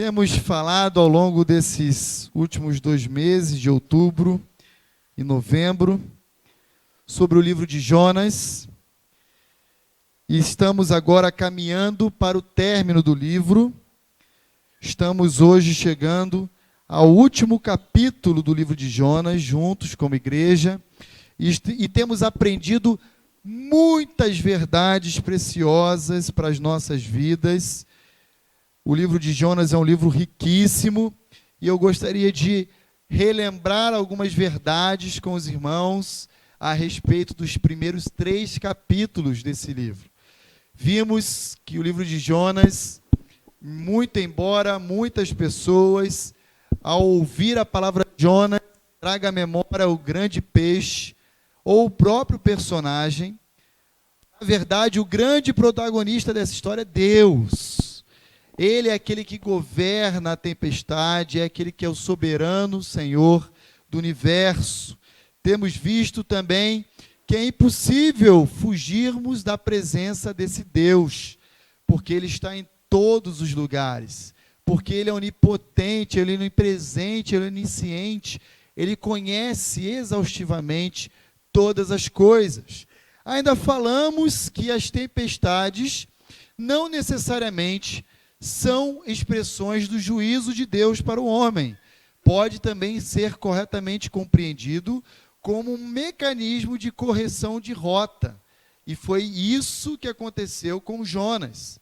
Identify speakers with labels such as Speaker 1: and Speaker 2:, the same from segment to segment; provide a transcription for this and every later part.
Speaker 1: Temos falado ao longo desses últimos 2 meses, de outubro e novembro, sobre o livro de Jonas. E estamos agora caminhando para o término do livro. Estamos hoje chegando ao último capítulo do livro de Jonas, juntos como igreja. E temos aprendido muitas verdades preciosas para as nossas vidas. O livro de Jonas é um livro riquíssimo e eu gostaria de relembrar algumas verdades com os irmãos a respeito dos primeiros 3 capítulos desse livro. Vimos que o livro de Jonas, muito embora muitas pessoas, ao ouvir a palavra Jonas, traga à memória o grande peixe ou o próprio personagem, na verdade, o grande protagonista dessa história é Deus. Ele é aquele que governa a tempestade, é aquele que é o soberano Senhor do universo. Temos visto também que é impossível fugirmos da presença desse Deus, porque Ele está em todos os lugares, porque Ele é onipotente, Ele é onipresente, Ele é onisciente, Ele conhece exaustivamente todas as coisas. Ainda falamos que as tempestades não necessariamente são expressões do juízo de Deus para o homem. Pode também ser corretamente compreendido como um mecanismo de correção de rota. E foi isso que aconteceu com Jonas.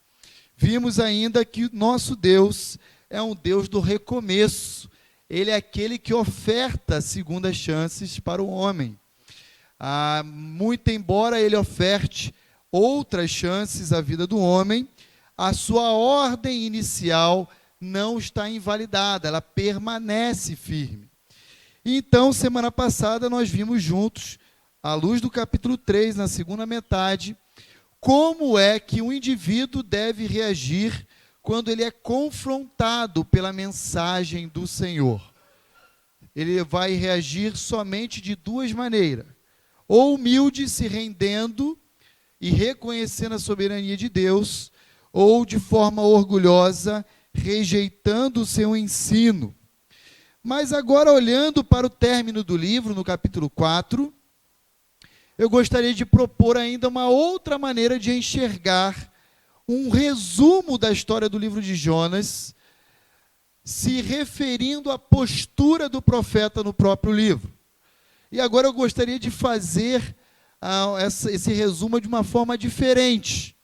Speaker 1: Vimos ainda que nosso Deus é um Deus do recomeço. Ele é aquele que oferta segundas chances para o homem. Muito embora ele oferte outras chances à vida do homem, a sua ordem inicial não está invalidada, ela permanece firme. Então, semana passada, nós vimos juntos, à luz do capítulo 3, na segunda metade, como é que um indivíduo deve reagir quando ele é confrontado pela mensagem do Senhor. Ele vai reagir somente de 2 maneiras. Ou humilde, se rendendo e reconhecendo a soberania de Deus, ou de forma orgulhosa, rejeitando o seu ensino. Mas agora, olhando para o término do livro, no capítulo 4, eu gostaria de propor ainda uma outra maneira de enxergar um resumo da história do livro de Jonas, se referindo à postura do profeta no próprio livro. E agora eu gostaria de fazer esse resumo de uma forma diferente,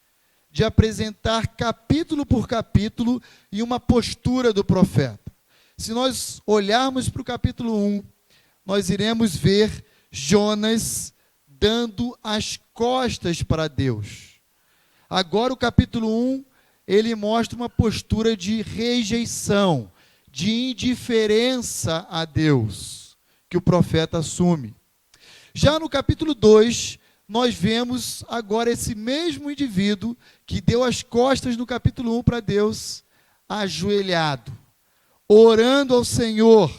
Speaker 1: de apresentar capítulo por capítulo e uma postura do profeta. Se nós olharmos para o capítulo 1, nós iremos ver Jonas dando as costas para Deus. Agora o capítulo 1, ele mostra uma postura de rejeição, de indiferença a Deus, que o profeta assume. Já no capítulo 2, nós vemos agora esse mesmo indivíduo que deu as costas no capítulo 1 para Deus, ajoelhado, orando ao Senhor,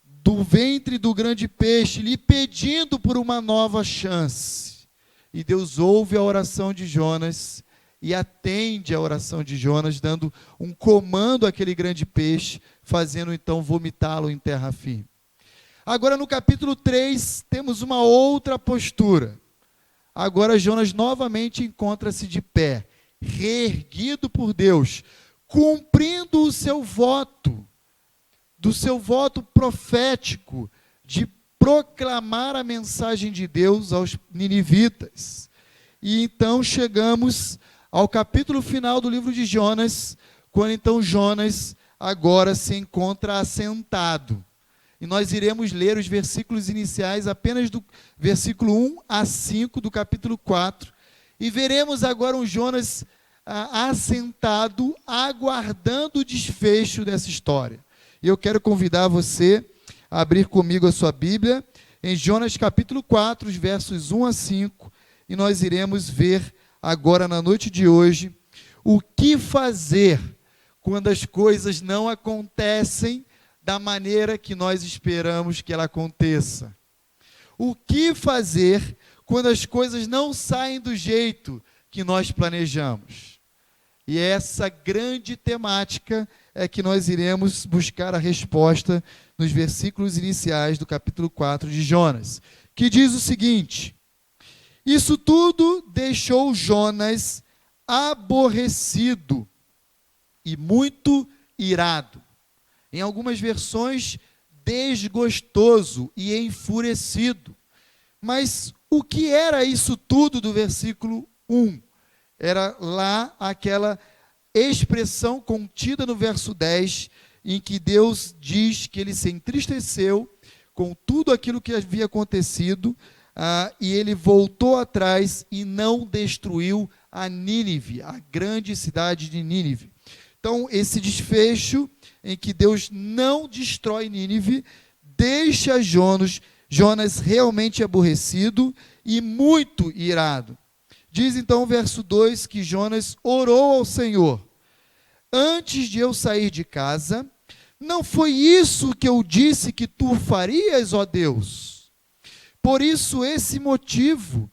Speaker 1: do ventre do grande peixe, lhe pedindo por uma nova chance. E Deus ouve a oração de Jonas e atende a oração de Jonas, dando um comando àquele grande peixe, fazendo então vomitá-lo em terra firme. Agora no capítulo 3, temos uma outra postura. Agora Jonas novamente encontra-se de pé, reerguido por Deus, cumprindo o seu voto, do seu voto profético, de proclamar a mensagem de Deus aos ninivitas. E então chegamos ao capítulo final do livro de Jonas, quando então Jonas agora se encontra assentado. E nós iremos ler os versículos iniciais apenas do versículo 1 a 5 do capítulo 4. E veremos agora um Jonas assentado, aguardando o desfecho dessa história. E eu quero convidar você a abrir comigo a sua Bíblia em Jonas capítulo 4, os versos 1 a 5. E nós iremos ver agora na noite de hoje o que fazer quando as coisas não acontecem da maneira que nós esperamos que ela aconteça. O que fazer quando as coisas não saem do jeito que nós planejamos? E essa grande temática é que nós iremos buscar a resposta nos versículos iniciais do capítulo 4 de Jonas, que diz o seguinte: isso tudo deixou Jonas aborrecido e muito irado. Em algumas versões, desgostoso e enfurecido. Mas o que era isso tudo do versículo 1? Era lá aquela expressão contida no verso 10, em que Deus diz que ele se entristeceu com tudo aquilo que havia acontecido, e ele voltou atrás e não destruiu a Nínive, a grande cidade de Nínive. Então, esse desfecho em que Deus não destrói Nínive, deixa Jonas realmente aborrecido e muito irado. Diz então o verso 2 que Jonas orou ao Senhor: antes de eu sair de casa, não foi isso que eu disse que tu farias, ó Deus? Por esse motivo,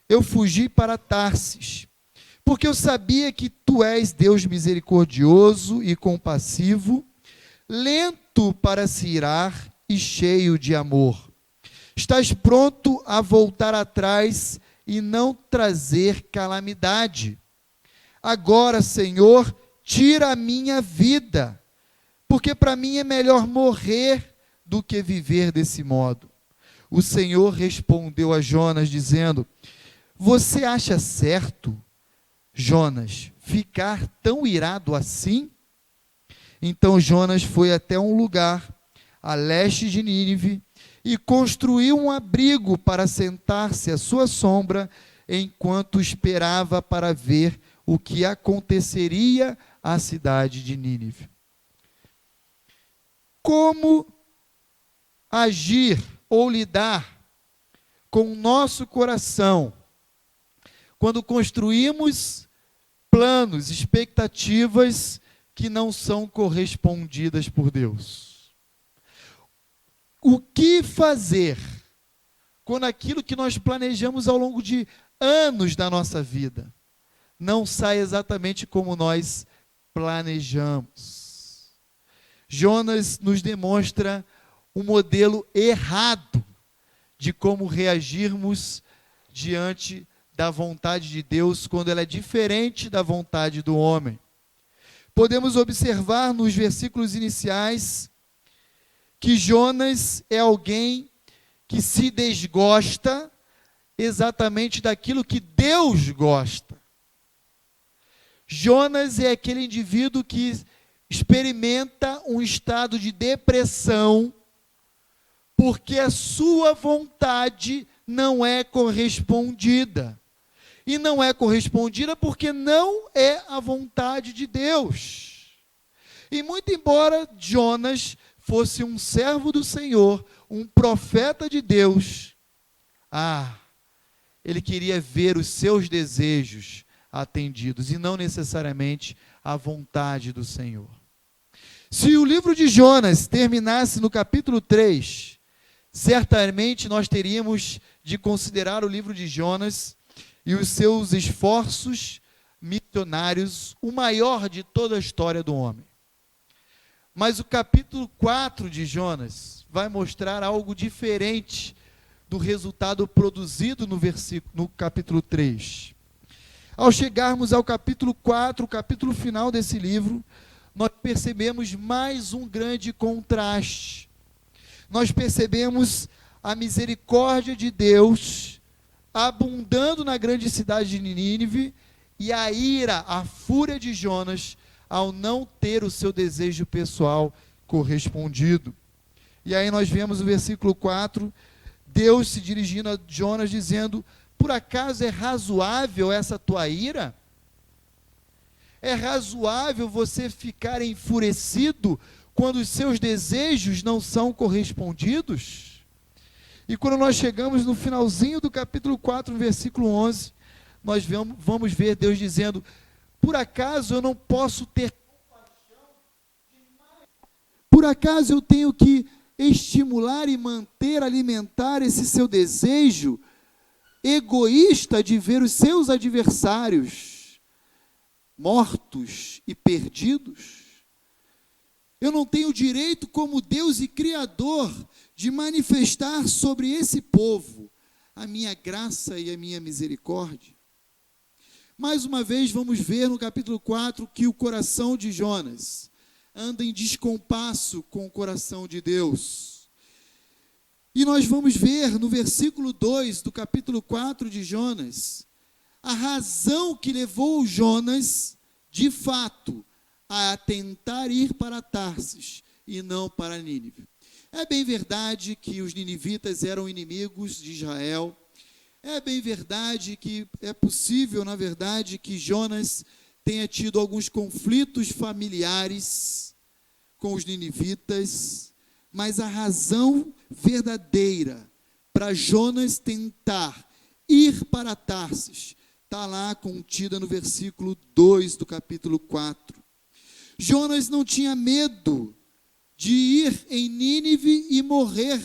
Speaker 1: eu fugi para Tarsis, porque eu sabia que tu és Deus misericordioso e compassivo, lento para se irar e cheio de amor. Estás pronto a voltar atrás e não trazer calamidade. Agora, Senhor, tira a minha vida, porque para mim é melhor morrer do que viver desse modo. O Senhor respondeu a Jonas, dizendo: você acha certo, Jonas, ficar tão irado assim? Então Jonas foi até um lugar a leste de Nínive e construiu um abrigo para sentar-se à sua sombra, enquanto esperava para ver o que aconteceria à cidade de Nínive. Como agir ou lidar com o nosso coração quando construímos planos, expectativas que não são correspondidas por Deus? O que fazer quando aquilo que nós planejamos ao longo de anos da nossa vida não sai exatamente como nós planejamos? Jonas nos demonstra um modelo errado de como reagirmos diante da vontade de Deus quando ela é diferente da vontade do homem. Podemos observar nos versículos iniciais que Jonas é alguém que se desgosta exatamente daquilo que Deus gosta. Jonas é aquele indivíduo que experimenta um estado de depressão porque a sua vontade não é correspondida. E não é correspondida porque não é a vontade de Deus. E muito embora Jonas fosse um servo do Senhor, um profeta de Deus, ele queria ver os seus desejos atendidos e não necessariamente a vontade do Senhor. Se o livro de Jonas terminasse no capítulo 3, certamente nós teríamos de considerar o livro de Jonas e os seus esforços missionários o maior de toda a história do homem. Mas o capítulo 4 de Jonas vai mostrar algo diferente do resultado produzido no capítulo 3. Ao chegarmos ao capítulo 4, o capítulo final desse livro, nós percebemos mais um grande contraste. Nós percebemos a misericórdia de Deus abundando na grande cidade de Nínive e a ira, a fúria de Jonas ao não ter o seu desejo pessoal correspondido. E aí nós vemos o versículo 4, Deus se dirigindo a Jonas dizendo: por acaso é razoável essa tua ira? É razoável você ficar enfurecido quando os seus desejos não são correspondidos? E quando nós chegamos no finalzinho do capítulo 4, versículo 11, nós vamos ver Deus dizendo: por acaso eu não posso ter compaixão demais? Por acaso eu tenho que estimular e manter, alimentar esse seu desejo, egoísta de ver os seus adversários mortos e perdidos? Eu não tenho direito, como Deus e Criador, de manifestar sobre esse povo a minha graça e a minha misericórdia? Mais uma vez, vamos ver no capítulo 4 que o coração de Jonas anda em descompasso com o coração de Deus. E nós vamos ver no versículo 2 do capítulo 4 de Jonas, a razão que levou Jonas, de fato, a tentar ir para Tarsis e não para Nínive. É bem verdade que os ninivitas eram inimigos de Israel. É bem verdade que é possível, na verdade, que Jonas tenha tido alguns conflitos familiares com os ninivitas, mas a razão verdadeira para Jonas tentar ir para Tarsis está lá contida no versículo 2 do capítulo 4. Jonas não tinha medo de ir em Nínive e morrer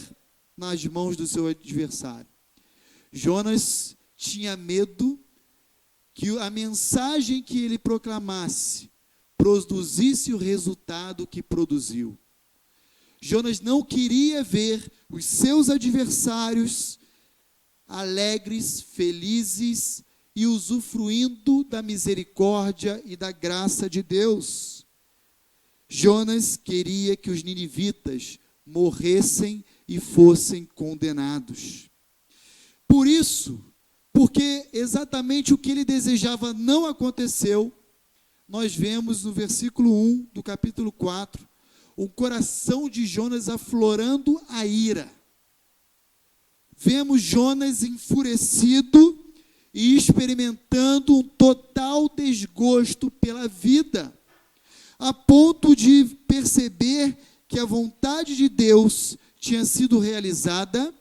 Speaker 1: nas mãos do seu adversário. Jonas tinha medo que a mensagem que ele proclamasse produzisse o resultado que produziu. Jonas não queria ver os seus adversários alegres, felizes e usufruindo da misericórdia e da graça de Deus. Jonas queria que os ninivitas morressem e fossem condenados. Por isso, porque exatamente o que ele desejava não aconteceu, nós vemos no versículo 1 do capítulo 4, o coração de Jonas aflorando a ira. Vemos Jonas enfurecido e experimentando um total desgosto pela vida, a ponto de perceber que a vontade de Deus tinha sido realizada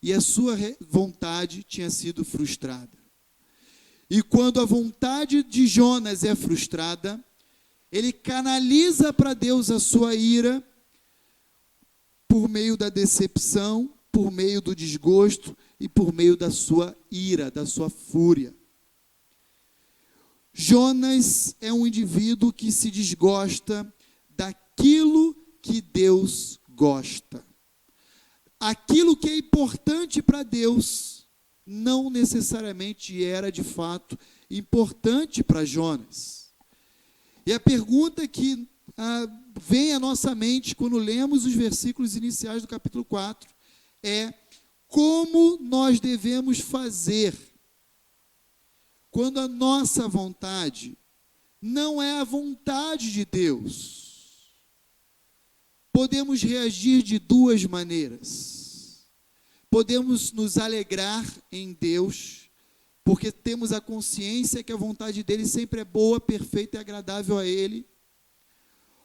Speaker 1: e a sua vontade tinha sido frustrada. E quando a vontade de Jonas é frustrada, ele canaliza para Deus a sua ira por meio da decepção, por meio do desgosto e por meio da sua ira, da sua fúria. Jonas é um indivíduo que se desgosta daquilo que Deus gosta. Aquilo que é importante para Deus não necessariamente era, de fato, importante para Jonas. E a pergunta que vem à nossa mente quando lemos os versículos iniciais do capítulo 4 é: como nós devemos fazer quando a nossa vontade não é a vontade de Deus? Podemos reagir de duas maneiras. Podemos nos alegrar em Deus, porque temos a consciência que a vontade dele sempre é boa, perfeita e agradável a ele.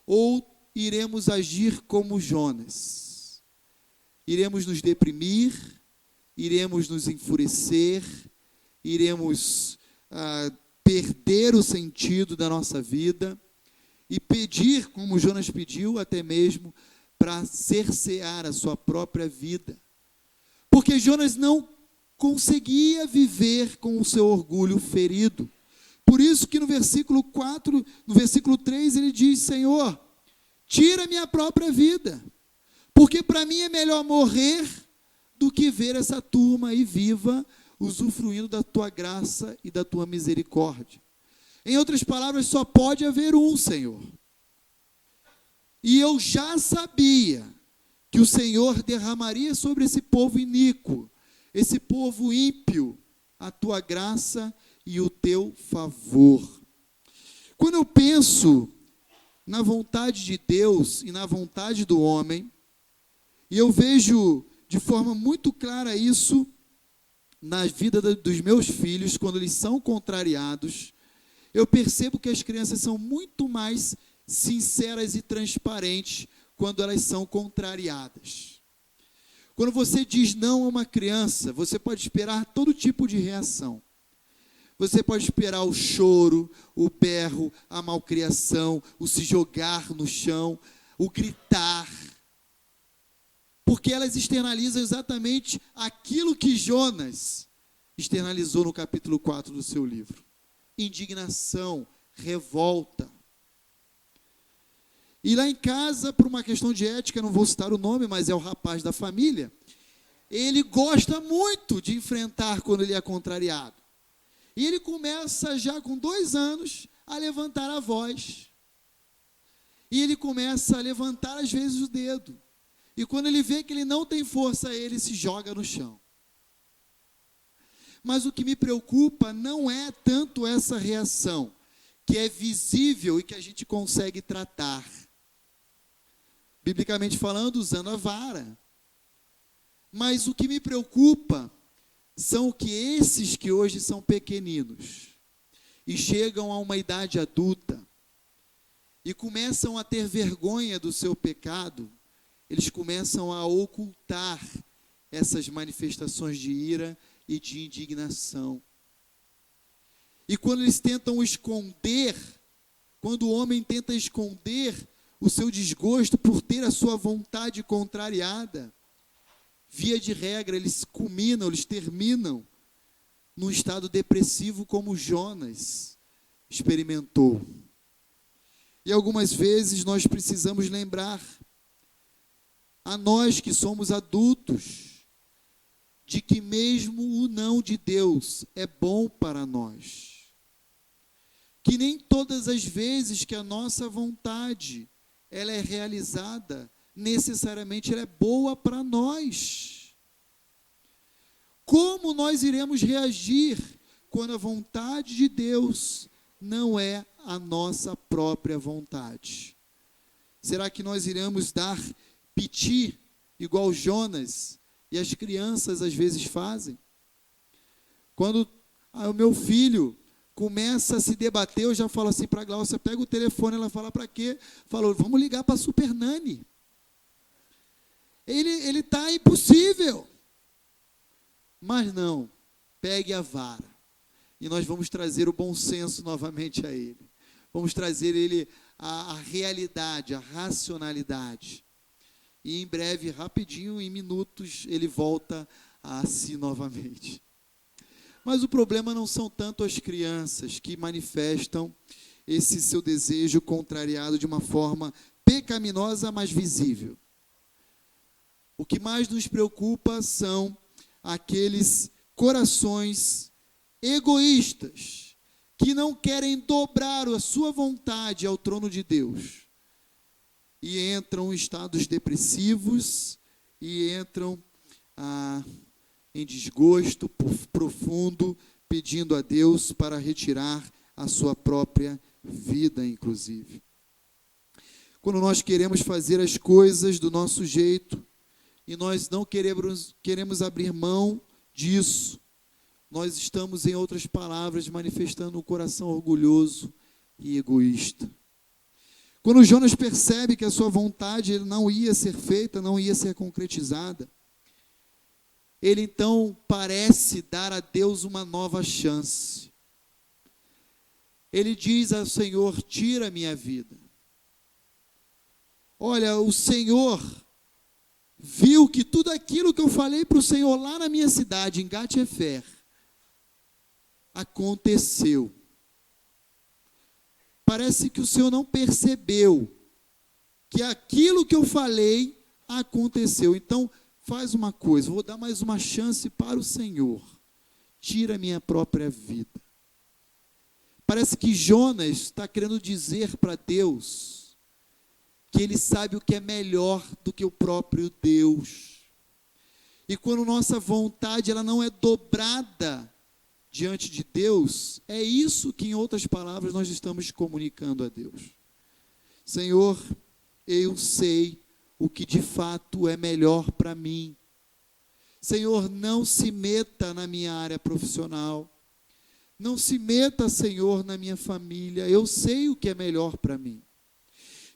Speaker 1: Ou iremos agir como Jonas. Iremos nos deprimir, iremos nos enfurecer, iremos perder o sentido da nossa vida e pedir, como Jonas pediu, até mesmo para cercear a sua própria vida. Porque Jonas não conseguia viver com o seu orgulho ferido. Por isso que no versículo 4, no versículo 3, ele diz: Senhor, tira minha própria vida, porque para mim é melhor morrer do que ver essa turma aí viva, usufruindo da tua graça e da tua misericórdia. Em outras palavras, só pode haver um, Senhor. E eu já sabia que o Senhor derramaria sobre esse povo iníquo, esse povo ímpio, a tua graça e o teu favor. Quando eu penso na vontade de Deus e na vontade do homem, e eu vejo de forma muito clara isso na vida dos meus filhos, quando eles são contrariados, eu percebo que as crianças são muito mais sinceras e transparentes quando elas são contrariadas. Quando você diz não a uma criança, você pode esperar todo tipo de reação. Você pode esperar o choro, o berro, a malcriação, o se jogar no chão, o gritar. Porque elas externalizam exatamente aquilo que Jonas externalizou no capítulo 4 do seu livro. Indignação, revolta. E lá em casa, por uma questão de ética, não vou citar o nome, mas é o rapaz da família, ele gosta muito de enfrentar quando ele é contrariado. E ele começa já com 2 anos a levantar a voz. E ele começa a levantar às vezes o dedo. E quando ele vê que ele não tem força, ele se joga no chão. Mas o que me preocupa não é tanto essa reação, que é visível e que a gente consegue tratar. Biblicamente falando, usando a vara. Mas o que me preocupa são que esses que hoje são pequeninos e chegam a uma idade adulta e começam a ter vergonha do seu pecado, eles começam a ocultar essas manifestações de ira e de indignação. E quando eles tentam esconder, quando o homem tenta esconder o seu desgosto por ter a sua vontade contrariada, via de regra, eles culminam, eles terminam num estado depressivo como Jonas experimentou. E algumas vezes nós precisamos lembrar a nós que somos adultos, de que mesmo o não de Deus é bom para nós. Que nem todas as vezes que a nossa vontade ela é realizada, necessariamente ela é boa para nós. Como nós iremos reagir quando a vontade de Deus não é a nossa própria vontade? Será que nós iremos dar piti igual Jonas e as crianças às vezes fazem? Quando o meu filho começa a se debater, eu já falo assim para a Glaucia, pega o telefone, ela fala, para quê? Falou, vamos ligar para a Super Nani. Ele está impossível. Mas não, pegue a vara. E nós vamos trazer o bom senso novamente a ele. Vamos trazer ele a realidade, a racionalidade. E em breve, rapidinho, em minutos, ele volta a si novamente. Mas o problema não são tanto as crianças que manifestam esse seu desejo contrariado de uma forma pecaminosa, mas visível. O que mais nos preocupa são aqueles corações egoístas que não querem dobrar a sua vontade ao trono de Deus e entram em estados depressivos e entram em desgosto profundo, pedindo a Deus para retirar a sua própria vida, inclusive. Quando nós queremos fazer as coisas do nosso jeito, e nós não queremos abrir mão disso, nós estamos, em outras palavras, manifestando um coração orgulhoso e egoísta. Quando Jonas percebe que a sua vontade não ia ser feita, não ia ser concretizada, ele então parece dar a Deus uma nova chance. Ele diz ao Senhor, tira a minha vida. Olha, o Senhor viu que tudo aquilo que eu falei para o Senhor lá na minha cidade, em Gat-Hefer, aconteceu. Parece que o Senhor não percebeu que aquilo que eu falei aconteceu. Então, faz uma coisa, vou dar mais uma chance para o Senhor. Tira a minha própria vida. Parece que Jonas está querendo dizer para Deus que ele sabe o que é melhor do que o próprio Deus. E quando nossa vontade ela não é dobrada diante de Deus, é isso que, em outras palavras, nós estamos comunicando a Deus. Senhor, eu sei o que de fato é melhor para mim. Senhor, não se meta na minha área profissional. Não se meta, Senhor, na minha família. Eu sei o que é melhor para mim.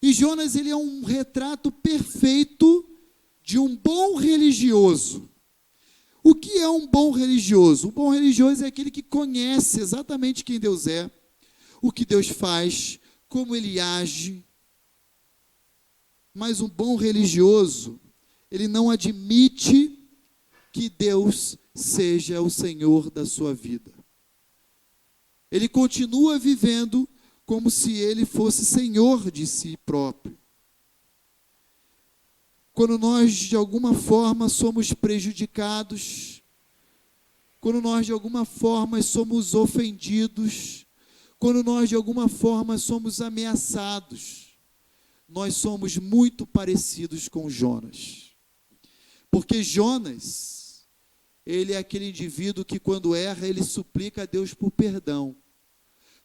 Speaker 1: E Jonas, ele é um retrato perfeito de um bom religioso. O que é um bom religioso? Um bom religioso é aquele que conhece exatamente quem Deus é, o que Deus faz, como Ele age. Mas um bom religioso, ele não admite que Deus seja o Senhor da sua vida. Ele continua vivendo como se ele fosse senhor de si próprio. Quando nós, de alguma forma, somos prejudicados, quando nós, de alguma forma, somos ofendidos, quando nós, de alguma forma, somos ameaçados, nós somos muito parecidos com Jonas. Porque Jonas, ele é aquele indivíduo que, quando erra, ele suplica a Deus por perdão.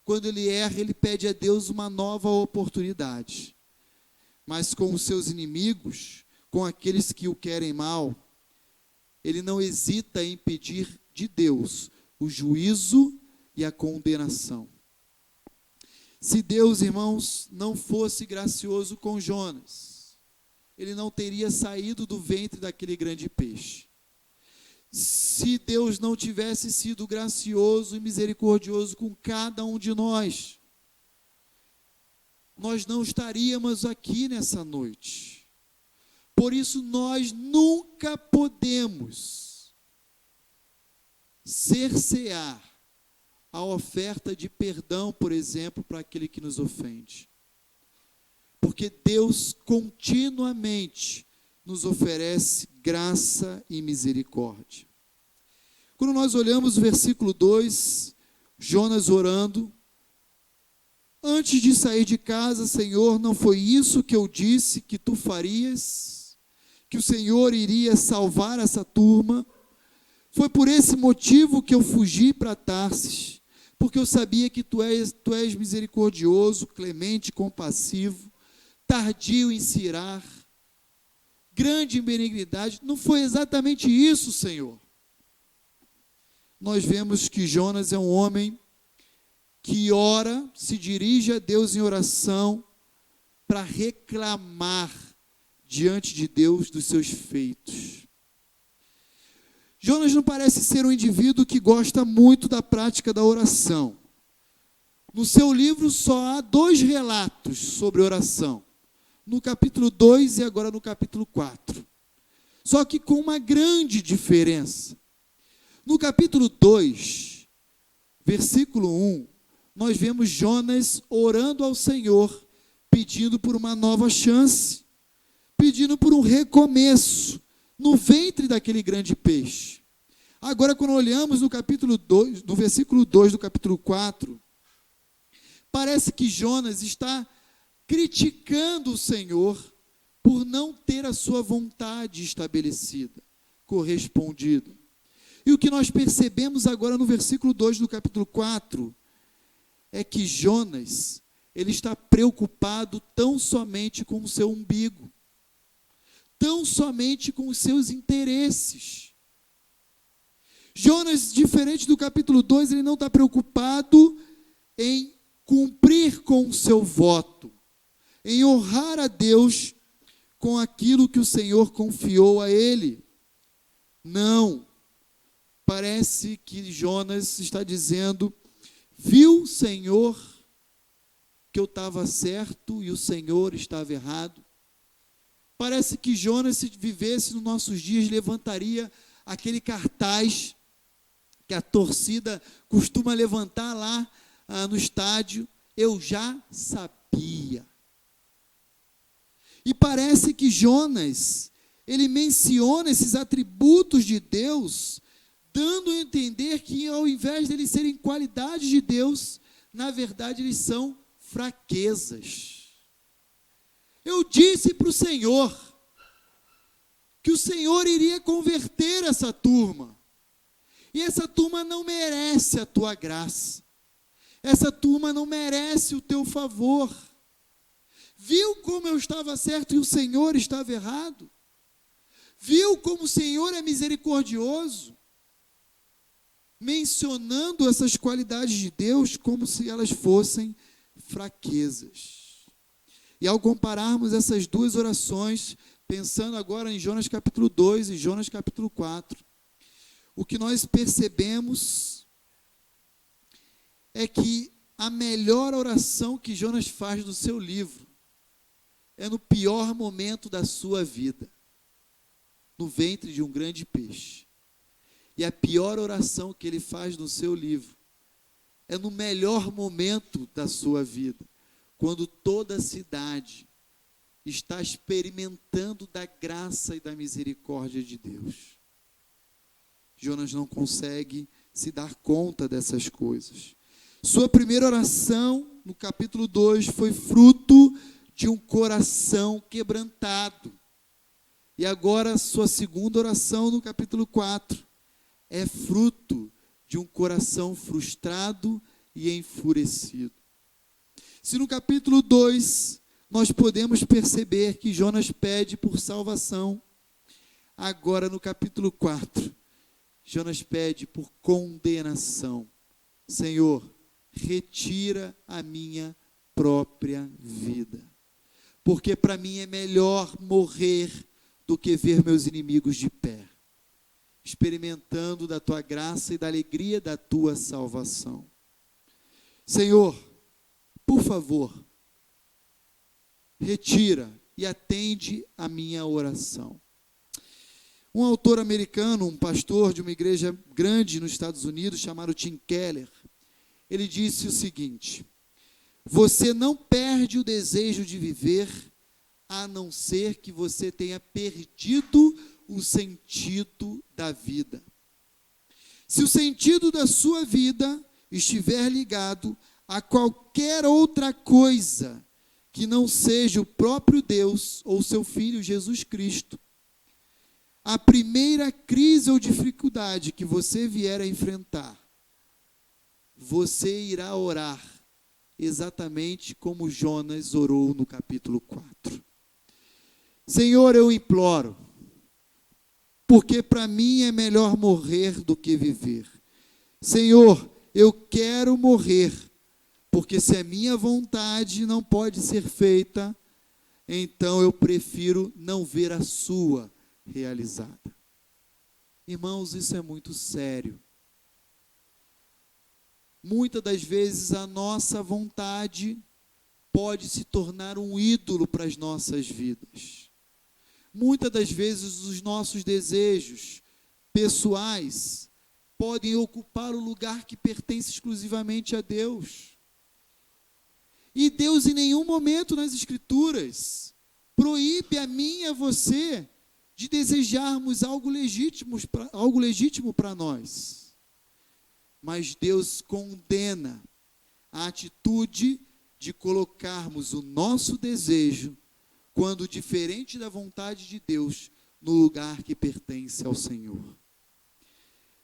Speaker 1: Quando ele erra, ele pede a Deus uma nova oportunidade. Mas com os seus inimigos, com aqueles que o querem mal, ele não hesita em pedir de Deus o juízo e a condenação. Se Deus, irmãos, não fosse gracioso com Jonas, ele não teria saído do ventre daquele grande peixe. Se Deus não tivesse sido gracioso e misericordioso com cada um de nós, nós não estaríamos aqui nessa noite. Por isso, nós nunca podemos cercear a oferta de perdão, por exemplo, para aquele que nos ofende. Porque Deus continuamente nos oferece graça e misericórdia. Quando nós olhamos o versículo 2, Jonas orando: antes de sair de casa, Senhor, não foi isso que eu disse que tu farias? Que o Senhor iria salvar essa turma? Foi por esse motivo que eu fugi para Tarsis, porque eu sabia que tu és misericordioso, clemente, compassivo, tardio em se irar, grande em benignidade. Não foi exatamente isso, Senhor? Nós vemos que Jonas é um homem que ora, se dirige a Deus em oração para reclamar diante de Deus dos seus feitos. Jonas não parece ser um indivíduo que gosta muito da prática da oração. No seu livro só há 2 relatos sobre oração, no capítulo 2 e agora no capítulo 4. Só que com uma grande diferença. No capítulo 2, versículo 1, nós vemos Jonas orando ao Senhor, pedindo por uma nova chance, pedindo por um recomeço no ventre daquele grande peixe. Agora, quando olhamos no capítulo 2, no versículo 2 do capítulo 4, parece que Jonas está criticando o Senhor por não ter a sua vontade estabelecida, correspondida. E o que nós percebemos agora no versículo 2 do capítulo 4 é que Jonas, ele está preocupado tão somente com o seu umbigo, tão somente com os seus interesses. Jonas, diferente do capítulo 2, ele não está preocupado em cumprir com o seu voto, em honrar a Deus com aquilo que o Senhor confiou a ele. Não. Parece que Jonas está dizendo: viu, Senhor, que eu estava certo e o Senhor estava errado. Parece que Jonas, se vivesse nos nossos dias, levantaria aquele cartaz que a torcida costuma levantar lá no estádio: eu já sabia. E parece que Jonas, ele menciona esses atributos de Deus, dando a entender que, ao invés de eles serem qualidades de Deus, na verdade eles são fraquezas. Eu disse para o Senhor que o Senhor iria converter essa turma, e essa turma não merece a tua graça, essa turma não merece o teu favor. Viu como eu estava certo e o Senhor estava errado? Viu como o Senhor é misericordioso? Mencionando essas qualidades de Deus como se elas fossem fraquezas. E ao compararmos essas 2 orações, pensando agora em Jonas capítulo 2 e Jonas capítulo 4, o que nós percebemos é que a melhor oração que Jonas faz no seu livro é no pior momento da sua vida, no ventre de um grande peixe. E a pior oração que ele faz no seu livro é no melhor momento da sua vida, quando toda a cidade está experimentando da graça e da misericórdia de Deus. Jonas não consegue se dar conta dessas coisas. Sua primeira oração, no capítulo 2, foi fruto de um coração quebrantado. E agora, sua segunda oração, no capítulo 4, é fruto de um coração frustrado e enfurecido. Se no capítulo 2, nós podemos perceber que Jonas pede por salvação, agora no capítulo 4, Jonas pede por condenação. Senhor, retira a minha própria vida, porque para mim é melhor morrer do que ver meus inimigos de pé, experimentando da tua graça e da alegria da tua salvação. Senhor, por favor, retira e atende a minha oração. Um autor americano, um pastor de uma igreja grande nos Estados Unidos, chamado Tim Keller, ele disse o seguinte: você não perde o desejo de viver, a não ser que você tenha perdido o sentido da vida. Se o sentido da sua vida estiver ligado a qualquer outra coisa que não seja o próprio Deus ou seu Filho Jesus Cristo, a primeira crise ou dificuldade que você vier a enfrentar, você irá orar exatamente como Jonas orou no capítulo 4. Senhor, eu imploro, porque para mim é melhor morrer do que viver. Senhor, eu quero morrer, porque se a minha vontade não pode ser feita, então eu prefiro não ver a sua realizada. Irmãos, isso é muito sério. Muitas das vezes a nossa vontade pode se tornar um ídolo para as nossas vidas. Muitas das vezes os nossos desejos pessoais podem ocupar o lugar que pertence exclusivamente a Deus. E Deus em nenhum momento nas Escrituras proíbe a mim e a você de desejarmos algo legítimo para nós. Mas Deus condena a atitude de colocarmos o nosso desejo, quando diferente da vontade de Deus, no lugar que pertence ao Senhor.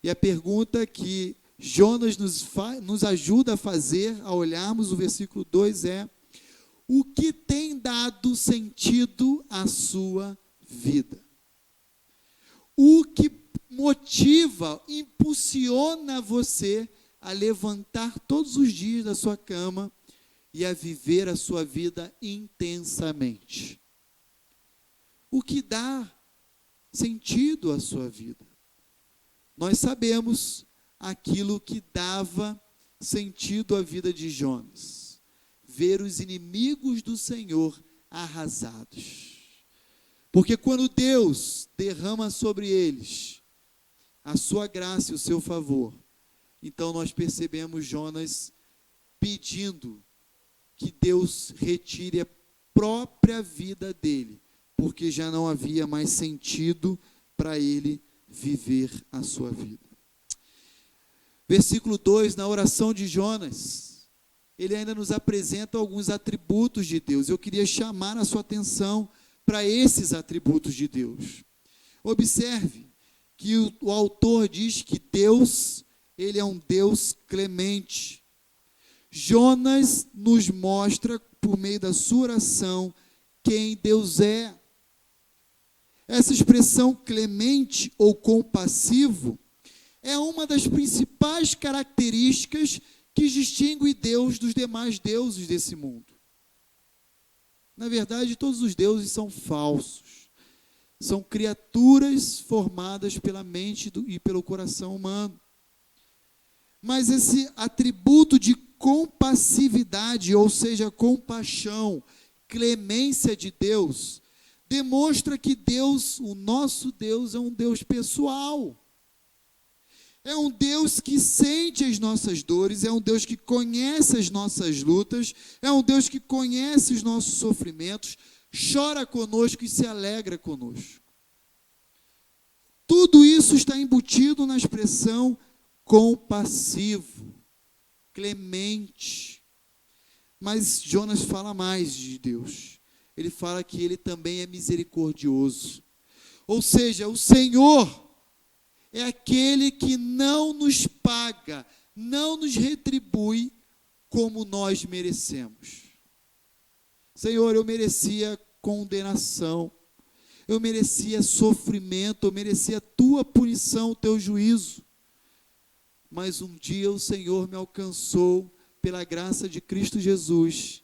Speaker 1: E a pergunta que Jonas nos ajuda a fazer, a olharmos o versículo 2 é: o que tem dado sentido à sua vida? O que motiva, impulsiona você a levantar todos os dias da sua cama e a viver a sua vida intensamente? O que dá sentido à sua vida? Nós sabemos aquilo que dava sentido à vida de Jonas: ver os inimigos do Senhor arrasados. Porque quando Deus derrama sobre eles a sua graça e o seu favor, então nós percebemos Jonas pedindo que Deus retire a própria vida dele, porque já não havia mais sentido para ele viver a sua vida. Versículo 2, na oração de Jonas, ele ainda nos apresenta alguns atributos de Deus. Eu queria chamar a sua atenção para esses atributos de Deus. Observe que o autor diz que Deus, ele é um Deus clemente. Jonas nos mostra, por meio da sua oração, quem Deus é. Essa expressão clemente ou compassivo é uma das principais características que distingue Deus dos demais deuses desse mundo. Na verdade, todos os deuses são falsos. São criaturas formadas pela mente e pelo coração humano. Mas esse atributo de compassividade, ou seja, compaixão, clemência de Deus, demonstra que Deus, o nosso Deus, é um Deus pessoal. É um Deus que sente as nossas dores, é um Deus que conhece as nossas lutas, é um Deus que conhece os nossos sofrimentos, chora conosco e se alegra conosco. Tudo isso está embutido na expressão compassivo, clemente. Mas Jonas fala mais de Deus. Ele fala que ele também é misericordioso. Ou seja, o Senhor é aquele que não nos paga, não nos retribui como nós merecemos. Senhor, eu merecia condenação, eu merecia sofrimento, eu merecia a tua punição, o teu juízo. Mas um dia o Senhor me alcançou pela graça de Cristo Jesus.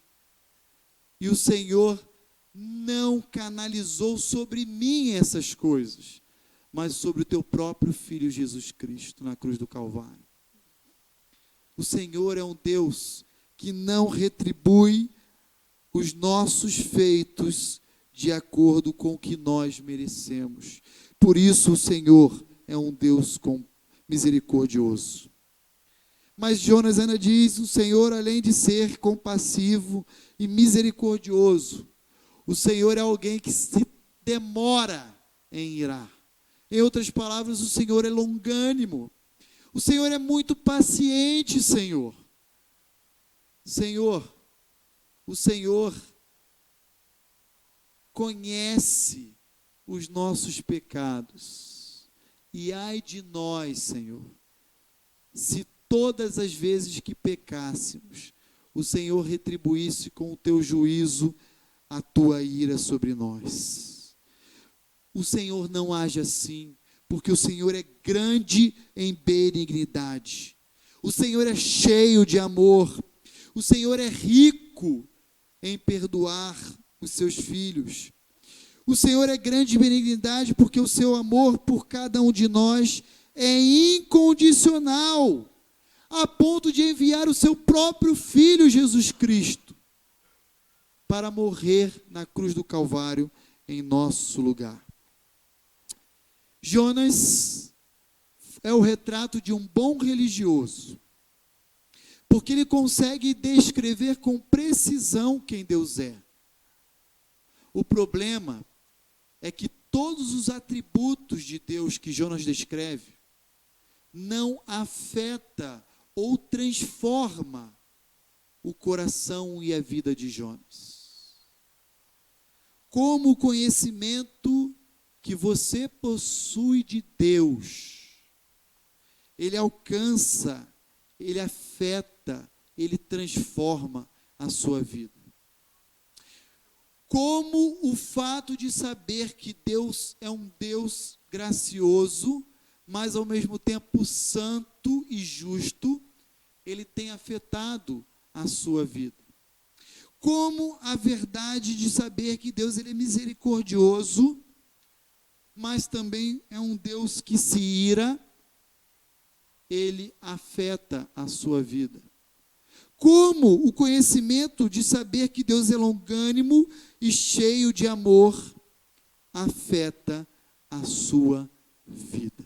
Speaker 1: E o Senhor não canalizou sobre mim essas coisas, mas sobre o teu próprio Filho Jesus Cristo, na cruz do Calvário. O Senhor é um Deus que não retribui os nossos feitos de acordo com o que nós merecemos. Por isso o Senhor é um Deus misericordioso. Mas Jonas ainda diz, o Senhor, além de ser compassivo e misericordioso, o Senhor é alguém que se demora em irar. Em outras palavras, o Senhor é longânimo. O Senhor é muito paciente, Senhor. Senhor, o Senhor conhece os nossos pecados. E ai de nós, Senhor, se todas as vezes que pecássemos, o Senhor retribuísse com o teu juízo a tua ira sobre nós. O Senhor não age assim, porque o Senhor é grande em benignidade. O Senhor é cheio de amor. O Senhor é rico em perdoar os seus filhos. O Senhor é grande em benignidade, porque o seu amor por cada um de nós é incondicional, a ponto de enviar o seu próprio Filho Jesus Cristo para morrer na cruz do Calvário em nosso lugar. Jonas é o retrato de um bom religioso, porque ele consegue descrever com precisão quem Deus é. O problema é que todos os atributos de Deus que Jonas descreve não afeta ou transforma o coração e a vida de Jonas. Como o conhecimento que você possui de Deus, ele alcança, ele afeta, ele transforma a sua vida. Como o fato de saber que Deus é um Deus gracioso, mas ao mesmo tempo santo e justo, ele tem afetado a sua vida. Como a verdade de saber que Deus ele é misericordioso, mas também é um Deus que se ira, ele afeta a sua vida. Como o conhecimento de saber que Deus é longânimo e cheio de amor afeta a sua vida.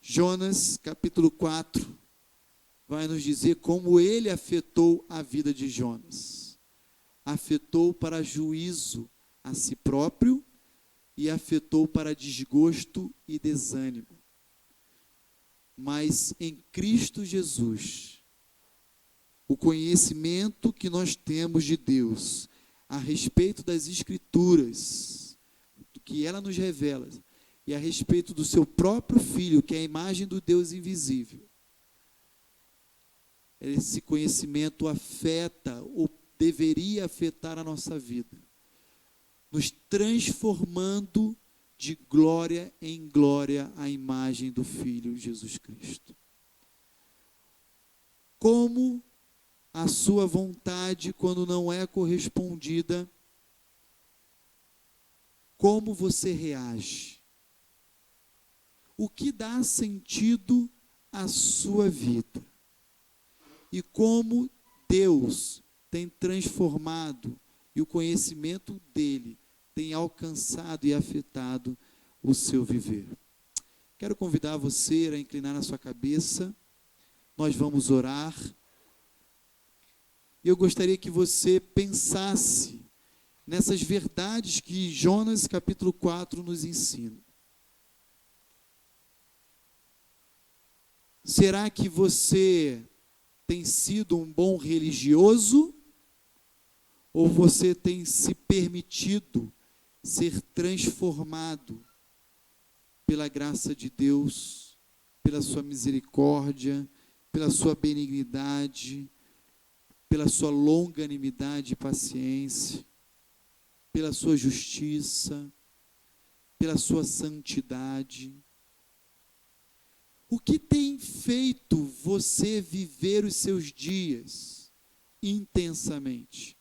Speaker 1: Jonas, capítulo 4, vai nos dizer como ele afetou a vida de Jonas. Afetou para juízo a si próprio e afetou para desgosto e desânimo. Mas em Cristo Jesus, o conhecimento que nós temos de Deus a respeito das Escrituras, do que ela nos revela, e a respeito do seu próprio Filho, que é a imagem do Deus invisível, esse conhecimento afeta, ou deveria afetar a nossa vida, nos transformando de glória em glória à imagem do Filho Jesus Cristo. Como a sua vontade, quando não é correspondida, como você reage? O que dá sentido à sua vida? E como Deus tem transformado e o conhecimento dele tem alcançado e afetado o seu viver. Quero convidar você a inclinar a sua cabeça. Nós vamos orar. Eu gostaria que você pensasse nessas verdades que Jonas capítulo 4 nos ensina. Será que você tem sido um bom religioso? Ou você tem se permitido ser transformado pela graça de Deus, pela sua misericórdia, pela sua benignidade, pela sua longanimidade e paciência, pela sua justiça, pela sua santidade? O que tem feito você viver os seus dias intensamente?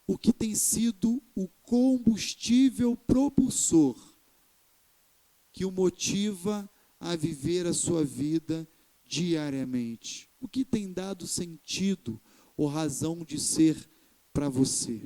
Speaker 1: O que tem sido o combustível propulsor que o motiva a viver a sua vida diariamente? O que tem dado sentido ou razão de ser para você?